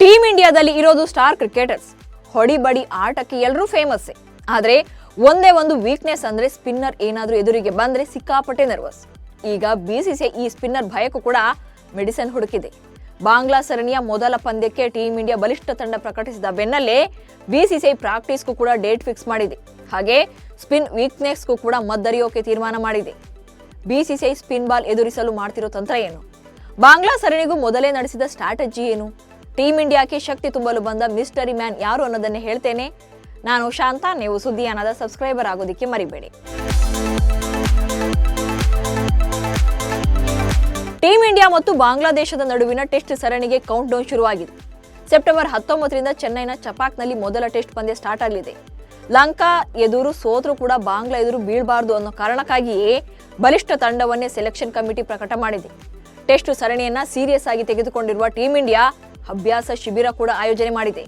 Team ಇಂಡಿಯಾದಲ್ಲಿ ಇರೋದು star cricketers. ಹೊಡಿಬಡಿ ಆಟಕ್ಕೆ ಎಲ್ಲರೂ ಫೇಮಸ್. ಆದ್ರೆ ಒಂದೇ ಒಂದು ವೀಕ್ನೆಸ್ ಅಂದ್ರೆ ಸ್ಪಿನ್ನರ್ ಏನಾದ್ರೂ ಎದುರಿಗೆ ಬಂದ್ರೆ ಸಿಕ್ಕಾಪಟ್ಟೆ ನರ್ವಸ್. ಈಗ ಬಿಸಿಸಿಐ ಈ ಸ್ಪಿನ್ನರ್ ಭಯಕ್ಕೂ ಕೂಡ ಮೆಡಿಸಿನ್ ಹುಡುಕಿದೆ. ಬಾಂಗ್ಲಾ ಸರಣಿಯ ಮೊದಲ ಪಂದ್ಯಕ್ಕೆ ಟೀಮ್ ಇಂಡಿಯಾ ಬಲಿಷ್ಠ ತಂಡ ಪ್ರಕಟಿಸಿದ ಬೆನ್ನಲ್ಲೇ ಬಿಸಿಸಿಐ ಪ್ರಾಕ್ಟೀಸ್ಗೂ ಕೂಡ ಡೇಟ್ ಫಿಕ್ಸ್ ಮಾಡಿದೆ. ಹಾಗೆ ಸ್ಪಿನ್ ವೀಕ್ನೆಸ್ಗೂ ಕೂಡ ಮದ್ದರಿಯೋಕೆ ತೀರ್ಮಾನ ಮಾಡಿದೆ. ಬಿಸಿಸಿಐ ಸ್ಪಿನ್ ಬಾಲ್ ಎದುರಿಸಲು ಮಾಡ್ತಿರೋ ತಂತ್ರ ಏನು? ಬಾಂಗ್ಲಾ ಸರಣಿಗೂ ಮೊದಲೇ ನಡೆಸಿದ ಸ್ಟ್ರಾಟಜಿ ಏನು? ಟೀಮ್ ಇಂಡಿಯಾಕ್ಕೆ ಶಕ್ತಿ ತುಂಬಲು ಬಂದ ಮಿಸ್ಟರಿ ಮ್ಯಾನ್ ಯಾರು ಅನ್ನೋದನ್ನೇ ಹೇಳ್ತೇನೆ. ನಾನು ಶಾಂತ. ನೀವು ಸುದ್ದಿಯಾನದ ಸಬ್ಸ್ಕ್ರೈಬರ್ ಆಗೋದಕ್ಕೆ ಮರಿಬೇಡಿ. ಟೀಮ್ ಇಂಡಿಯಾ ಮತ್ತು ಬಾಂಗ್ಲಾದೇಶದ ನಡುವಿನ ಟೆಸ್ಟ್ ಸರಣಿಗೆ ಕೌಂಟ್ ಡೌನ್ ಶುರುವಾಗಿದೆ. ಸೆಪ್ಟೆಂಬರ್ 19ರಿಂದ ಚೆನ್ನೈನ ಚಪಾಕ್ನಲ್ಲಿ ಮೊದಲ ಟೆಸ್ಟ್ ಪಂದ್ಯ ಸ್ಟಾರ್ಟ್ ಆಗಲಿದೆ. ಲಂಕಾ ಎದುರು ಸೋತ್ರೂ ಕೂಡ ಬಾಂಗ್ಲಾ ಎದುರು ಬೀಳಬಾರದು ಅನ್ನೋ ಕಾರಣಕ್ಕಾಗಿಯೇ ಬಲಿಷ್ಠ ತಂಡವನ್ನೇ ಸೆಲೆಕ್ಷನ್ ಕಮಿಟಿ ಪ್ರಕಟ ಮಾಡಿದೆ. ಟೆಸ್ಟ್ ಸರಣಿಯನ್ನ ಸೀರಿಯಸ್ ಆಗಿ ತೆಗೆದುಕೊಂಡಿರುವ ಟೀಮ್ ಇಂಡಿಯಾ ಅಭ್ಯಾಸ ಶಿಬಿರ ಕೂಡ ಆಯೋಜನೆ ಮಾಡಿದೆ.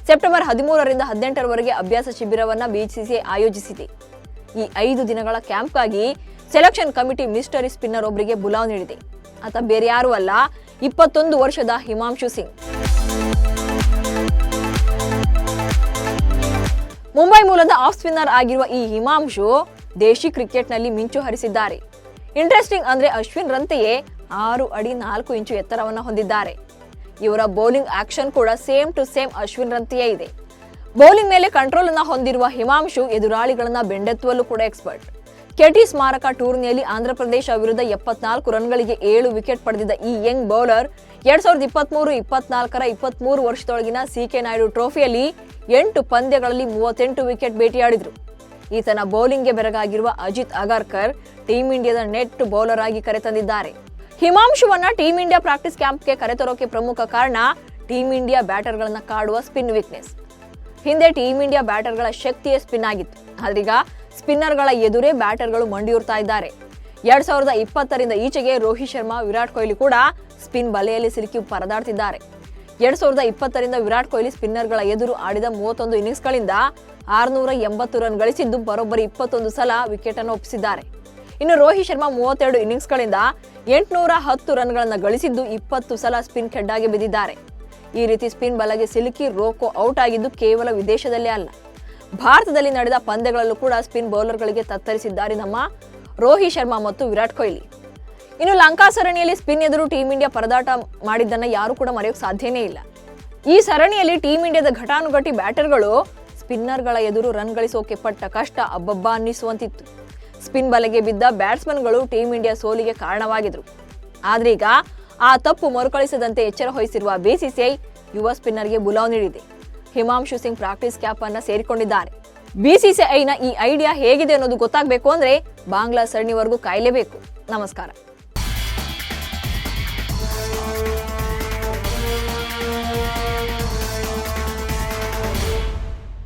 ಸೆಪ್ಟೆಂಬರ್ 13ರಿಂದ 18ರವರೆಗೆ ಅಭ್ಯಾಸ ಶಿಬಿರವನ್ನ ಬಿಸಿಸಿಐ ಆಯೋಜಿಸಿದೆ. ಈ 5 ದಿನಗಳ ಕ್ಯಾಂಪ್ಗಾಗಿ ಸೆಲೆಕ್ಷನ್ ಕಮಿಟಿ ಮಿಸ್ಟರಿ ಸ್ಪಿನ್ನರ್ ಒಬ್ಬರಿಗೆ ಬುಲಾವ್ ನೀಡಿದೆ. ಆತ ಬೇರೆ ಯಾರೂ ಅಲ್ಲ, 21 ವರ್ಷದ ಹಿಮಾಂಶು ಸಿಂಗ್. ಮುಂಬೈ ಮೂಲದ ಆಫ್ ಸ್ಪಿನ್ನರ್ ಆಗಿರುವ ಈ ಹಿಮಾಂಶು ದೇಶಿ ಕ್ರಿಕೆಟ್ನಲ್ಲಿ ಮಿಂಚು ಹರಿಸಿದ್ದಾರೆ. ಇಂಟ್ರೆಸ್ಟಿಂಗ್ ಅಂದ್ರೆ ಅಶ್ವಿನ್ ರಂತೆಯೇ 6 ಅಡಿ 4 ಇಂಚು ಎತ್ತರವನ್ನು ಹೊಂದಿದ್ದಾರೆ. ಇವರ ಬೌಲಿಂಗ್ ಆಕ್ಷನ್ ಕೂಡ ಸೇಮ್ ಟು ಸೇಮ್ ಅಶ್ವಿನ್ ರಂತೆಯೇ ಇದೆ. ಬೌಲಿಂಗ್ ಮೇಲೆ ಕಂಟ್ರೋಲ್ ಅನ್ನ ಹೊಂದಿರುವ ಹಿಮಾಂಶು ಎದುರಾಳಿಗಳನ್ನ ಬೆಂಡೆತ್ತುವಲ್ಲೂ ಕೂಡ ಎಕ್ಸ್ಪರ್ಟ್. ಕೆಟಿ ಸ್ಮಾರಕ ಟೂರ್ನಿಯಲ್ಲಿ ಆಂಧ್ರಪ್ರದೇಶ ವಿರುದ್ಧ 74 ರನ್ಗಳಿಗೆ 7 ವಿಕೆಟ್ ಪಡೆದಿದ್ದ ಈ ಯಂಗ್ ಬೌಲರ್ 2023-24ರ 23 ವರ್ಷದೊಳಗಿನ ಸಿಕೆ ನಾಯ್ಡು ಟ್ರೋಫಿಯಲ್ಲಿ 8 ಪಂದ್ಯಗಳಲ್ಲಿ 38 ವಿಕೆಟ್ ಬೇಟೆಯಾಡಿದ್ರು. ಈತನ ಬೌಲಿಂಗ್ಗೆ ಬೆರಗಾಗಿರುವ ಅಜಿತ್ ಅಗರ್ಕರ್ ಟೀಮ್ ಇಂಡಿಯಾದ ನೆಟ್ ಬೌಲರ್ ಆಗಿ ಕರೆತಂದಿದ್ದಾರೆ. ಹಿಮಾಂಶುವನ್ನ ಟೀಮ್ ಇಂಡಿಯಾ ಪ್ರಾಕ್ಟೀಸ್ ಕ್ಯಾಂಪ್ಗೆ ಕರೆತರೋಕೆ ಪ್ರಮುಖ ಕಾರಣ ಟೀಮ್ ಇಂಡಿಯಾ ಬ್ಯಾಟರ್ಗಳನ್ನ ಕಾಡುವ ಸ್ಪಿನ್ ವೀಕ್ನೆಸ್. ಹಿಂದೆ ಟೀಮ್ ಇಂಡಿಯಾ ಬ್ಯಾಟರ್ಗಳ ಶಕ್ತಿಯೇ ಸ್ಪಿನ್ ಆಗಿತ್ತು. ಆದ್ರೀಗ ಸ್ಪಿನ್ನರ್ಗಳ ಎದುರೇ ಬ್ಯಾಟರ್ಗಳು ಮಂಡಿಯೂರ್ತಾ ಇದ್ದಾರೆ. 2020ರಿಂದ ಈಚೆಗೆ ರೋಹಿತ್ ಶರ್ಮಾ, ವಿರಾಟ್ ಕೊಹ್ಲಿ ಕೂಡ ಸ್ಪಿನ್ ಬಲೆಯಲ್ಲಿ ಸಿಲುಕಿ ಪರದಾಡ್ತಿದ್ದಾರೆ. 2020ರಿಂದ ವಿರಾಟ್ ಕೊಹ್ಲಿ ಸ್ಪಿನ್ನರ್ಗಳ ಎದುರು ಆಡಿದ 31 ಇನ್ನಿಂಗ್ಸ್ಗಳಿಂದ 680 ರನ್ ಗಳಿಸಿದ್ದು ಬರೋಬ್ಬರಿ 21 ಸಲ ವಿಕೆಟ್ ಅನ್ನು ಒಪ್ಪಿಸಿದ್ದಾರೆ. ಇನ್ನು ರೋಹಿತ್ ಶರ್ಮಾ 32 ಇನ್ನಿಂಗ್ಸ್ಗಳಿಂದ 810 ರನ್ಗಳನ್ನು ಗಳಿಸಿದ್ದು 20 ಸಲ ಸ್ಪಿನ್ ಖೆಡ್ಡಾಗಿ ಬಿದ್ದಿದ್ದಾರೆ. ಈ ರೀತಿ ಸ್ಪಿನ್ ಬಲೆಗೆ ಸಿಲುಕಿ ರೋಕೋ ಔಟ್ ಆಗಿದ್ದು ಕೇವಲ ವಿದೇಶದಲ್ಲೇ ಅಲ್ಲ, ಭಾರತದಲ್ಲಿ ನಡೆದ ಪಂದ್ಯಗಳಲ್ಲೂ ಕೂಡ ಸ್ಪಿನ್ ಬೌಲರ್ಗಳಿಗೆ ತತ್ತರಿಸಿದ್ದಾರೆ ನಮ್ಮ ರೋಹಿತ್ ಶರ್ಮಾ ಮತ್ತು ವಿರಾಟ್ ಕೊಹ್ಲಿ. ಇನ್ನು ಲಂಕಾ ಸರಣಿಯಲ್ಲಿ ಸ್ಪಿನ್ ಎದುರು ಟೀಮ್ ಇಂಡಿಯಾ ಪರದಾಟ ಮಾಡಿದ್ದನ್ನ ಯಾರು ಕೂಡ ಮರೆಯೋಕೆ ಸಾಧ್ಯನೇ ಇಲ್ಲ. ಈ ಸರಣಿಯಲ್ಲಿ ಟೀಮ್ ಇಂಡಿಯಾದ ಘಟಾನುಘಟಿ ಬ್ಯಾಟರ್ಗಳು ಸ್ಪಿನ್ನರ್ಗಳ ಎದುರು ರನ್ ಗಳಿಸೋಕೆ ಪಟ್ಟ ಕಷ್ಟ ಅಬ್ಬಬ್ಬ ಅನ್ನಿಸುವಂತಿತ್ತು. ಸ್ಪಿನ್ ಬಲೆಗೆ ಬಿದ್ದ ಬ್ಯಾಟ್ಸ್ಮನ್ಗಳು ಟೀಮ್ ಇಂಡಿಯಾ ಸೋಲಿಗೆ ಕಾರಣವಾಗಿದ್ರು. ಆದ್ರೀಗ ಆ ತಪ್ಪು ಮರುಕಳಿಸದಂತೆ ಎಚ್ಚರ ವಹಿಸಿರುವ ಬಿಸಿಸಿಐ ಯುವ ಸ್ಪಿನ್ನರ್ಗೆ ಬುಲಾವ್ ನೀಡಿದೆ. ಹಿಮಾಂಶು ಸಿಂಗ್ ಪ್ರಾಕ್ಟೀಸ್ ಕ್ಯಾಂಪ್ ಅನ್ನ ಸೇರಿಕೊಂಡಿದ್ದಾರೆ. ಬಿಸಿಸಿಐನ ಈ ಐಡಿಯಾ ಹೇಗಿದೆ ಅನ್ನೋದು ಗೊತ್ತಾಗಬೇಕು ಅಂದ್ರೆ ಬಾಂಗ್ಲಾ ಸರಣಿವರೆಗೂ ಕಾಯಲೇಬೇಕು. ನಮಸ್ಕಾರ.